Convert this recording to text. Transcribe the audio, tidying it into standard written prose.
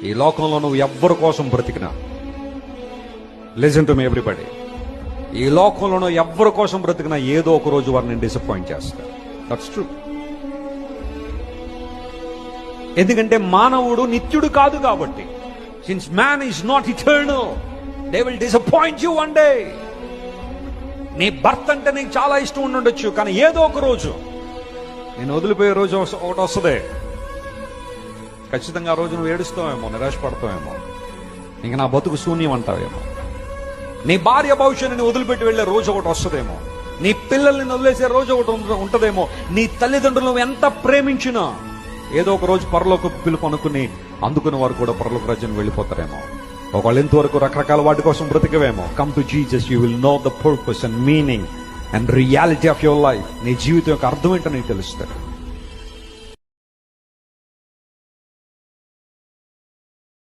ఈ లోకంలో నువ్వు ఎవ్వరి కోసం బ్రతికినా, లిసన్ టు మీ ఎవ్రీబడి, ఈ లోకంలో నువ్వు ఎవ్వరి కోసం బ్రతికినా ఏదో ఒక రోజు వారిని డిసప్పాయింట్ చేస్తా. That's true. ఎందుకంటే మానవుడు నిత్యుడు కాదు కాబట్టి. Since man is not eternal, they will disappoint you one day. నీ భర్త అంటే నీకు చాలా ఇష్టం ఉండొచ్చు, కానీ ఏదో ఒక రోజు నేను వదిలిపోయే రోజు ఒకటి వస్తుంది. ఖచ్చితంగా ఆ రోజు నువ్వు ఏడుస్తావేమో, నిరాశపడతావేమో, ఇంక నా బతుకు శూన్యం అంటావేమో. నీ భార్య భవిష్యత్తుని వదిలిపెట్టి వెళ్లే రోజు ఒకటి వస్తుందేమో. నీ పిల్లల్ని వదిలేసే రోజు ఒకటి ఉంటదేమో. నీ తల్లిదండ్రులు నువ్వు ఎంత ప్రేమించినా ఏదో ఒక రోజు పరలోక పిలుపు అందుకుని వారు కూడా పరలోక రాజ్యానికి వెళ్ళిపోతారేమో. ఒకళ్ళు ఇంతవరకు రకరకాల వాటి కోసం బ్రతికవేమో. Come to Jesus, you will know the purpose and meaning and reality of your life. నీ జీవితం యొక్క అర్థం ఏంటో నీకు తెలుస్తుంది.